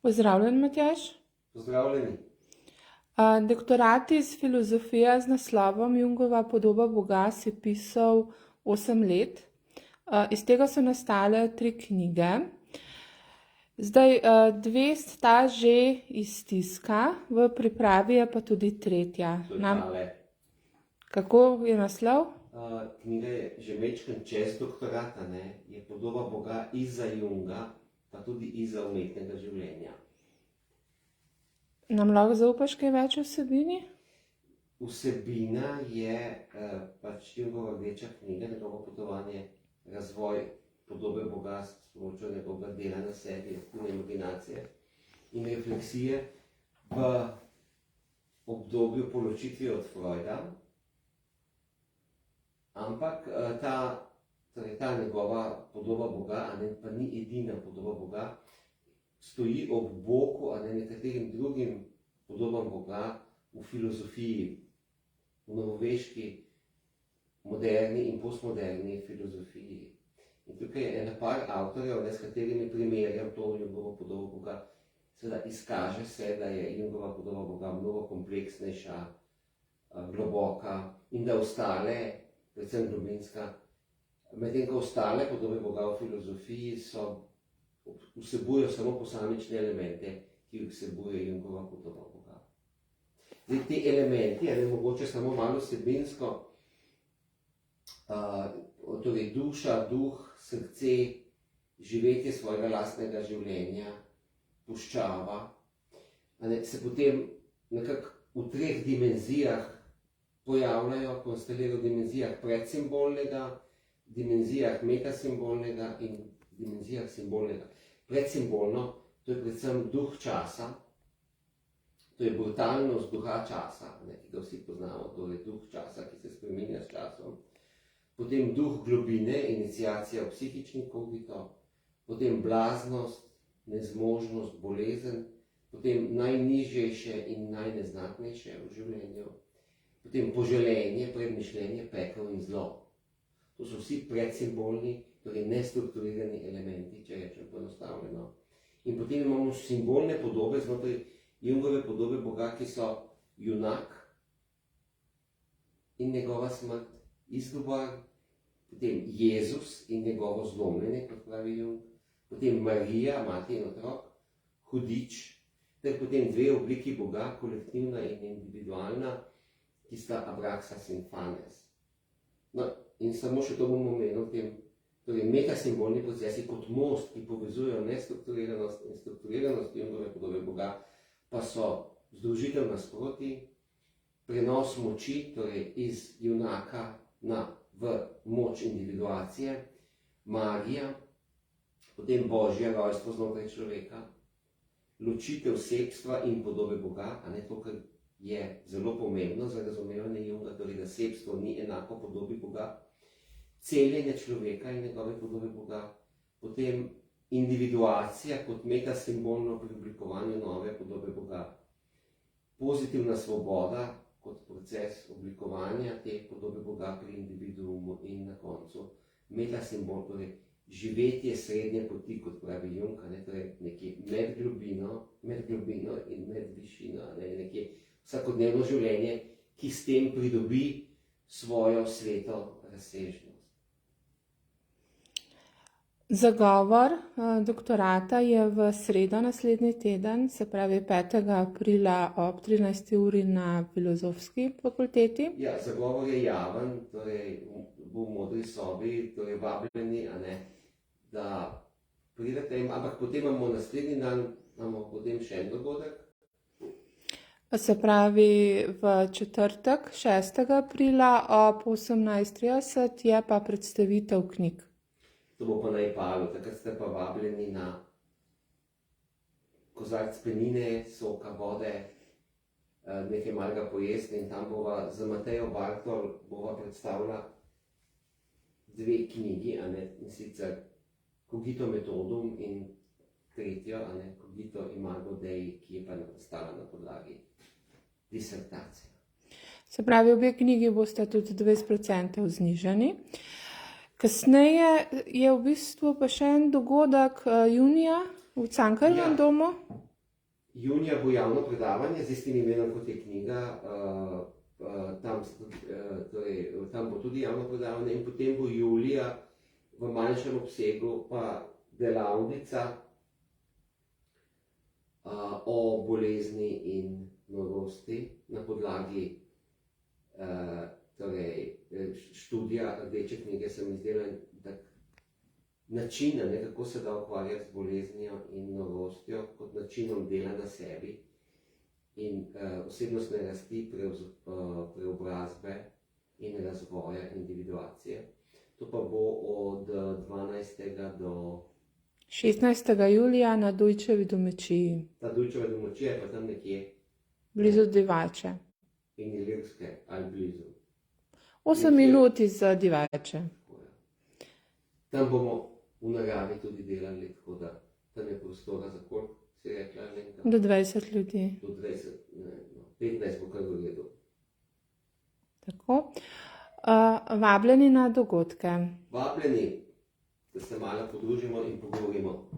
Pozdravljen, Matjaž. Pozdravljeni. Doktorat iz filozofije z naslovom Jungova podoba Boga si pisal 8 let. Iz tega so nastale 3 knjige. Zdaj, 2 sta že iz tiska, v pripravi je pa tudi 3. Kako je naslov? Knjiga je že večkrat čez doktorata, je podoba Boga izza Junga, pa tudi izza umetnega življenja. Nam lahko zaupaš kaj več o vsebini? Vsebina je pač Jungova rdeča knjiga, njegovo potovanje, razvoj podobe Boga s pomočjo njegovega dela na sebi, aktivne imaginacije in refleksije v obdobju po ločitvi od Freuda. Ampak ta njegova podoba Boga, pa ni edina podoba Boga, stoji ob boku nekaterim drugim podobam Boga v filozofiji, v novoveški, moderni in postmoderni filozofiji. In tukaj je ena par avtorjev, s katerimi primerjam to Jungovo podobo Boga. Seveda izkaže se, da je Jungova podoba Boga mnogo kompleksnejša, globoka in da ostale, predvsem globinska, medtem ko ostale podobe Boga v filozofiji vsebujejo samo posamične elemente, ki jih vsebuje Jungova podoba Boga. Zdaj, ti elementi, mogoče samo malo vsebinsko, torej duša, duh, srce, živetje svojega lastnega življenja, puščava, se potem nekako v 3 dimenzijah pojavljajo, konstelirajo v dimenzijah predsimbolnega, dimenzijah metasimbolnega in dimenzijah simbolnega. Predsimbolno, to je predvsem duh časa, to je brutalnost duha časa, ki ga vsi poznamo, torej duh časa, ki se spreminja s časom. Potem duh globine, iniciacija v psihični kogito, potem blaznost, nezmožnost, bolezen, potem najnižjejše in najneznatnejše v življenju, potem poželenje, predmišljenje, pekel in zlo. To so vsi predsimbolni, torej nestrukturirani elementi, če rečem poenostavljeno. In potem imamo simbolne podobe znotraj Jungove podobe Boga, ki so junak in njegova smrt, izgubar, potem Jezus in njegovo zlomljenje, kot pravi Jung, potem Marija, mati in otrok, hudič, ter potem 2 obliki Boga, kolektivna in individualna, ki sta abraxas in fanes. No, in samo še to bomo omenili v tem, torej metasimbolni procesi kot most, ki povezujejo nestrukturiranost in strukturiranost Jungove podobe Boga, pa so združitev nasproti, prenos moči, torej iz junaka v moč individuacije, magija, potem božje rojstvo znotraj človeka, ločitev sebstva in podobe Boga, to, kar je zelo pomembno za razumevanje Junga, torej da sebstvo ni enako podobi Boga, celjenje človeka in njegove podobe Boga, potem individuacija kot metasimbolno pri oblikovanju nove podobe Boga, pozitivna svoboda kot proces oblikovanja te podobe Boga pri individuumu in na koncu metasimbol, torej živetje srednje poti, kot pravi Jung, torej nekje med globino in med višino, nekje vsakodnevno življenje, ki s tem pridobi svojo sveto razsežnost. Zagovor doktorata je v sredo naslednji teden, se pravi 5. aprila ob 13. uri na Filozofski fakulteti. Ja, zagovor je javen, torej bo v modri sobi, torej vabljeni, da pridete, ampak potem imamo naslednji dan, imamo potem še en dogodek. Se pravi v četrtek, 6. aprila ob 18.30 je pa predstavitev knjig. To bo pa na Ipalu, takrat ste pa vabljeni na kozarc penine, soka, vode, nekaj malega pojesti in tam bova z Matejo Bartol predstavila 2 knjigi, in sicer Cogito Methodum in 3. Cogito Imago Dei, ki je pa nastala na podlagi disertacije. Se pravi, obe knjigi boste tudi 20% znižani. Kasneje je v bistvu pa še en dogodek junija v Cankarjevem domu. junija bo javno predavanje z istim imenom kot je knjiga, tam bo tudi javno predavanje in potem bo julija v manjšem obsegu pa delavnica o bolezni in norosti na podlagi študija Rdeče knjige. Se mi zdela tak način, kako se da ukvarjati z boleznijo in norostjo kot načinom dela na sebi in osebnostne rasti, preobrazbe in razvoja individuacije. To pa bo od 12. do 16. julija na Dujčevi domačiji, ta Dujčeva domačija je pa tam nekje blizu Divače. in Ilirske ali blizu. 8 minut iz Divače. Tam bomo v naravi tudi delali, tako da tam je prostora za koliko, si rekla, Alenka? Do 20 ljudi. Do 20, ne, 15 bo kar v redu. Tako. Vabljeni na dogodke. Vabljeni, da se malo podružimo in pogovorimo.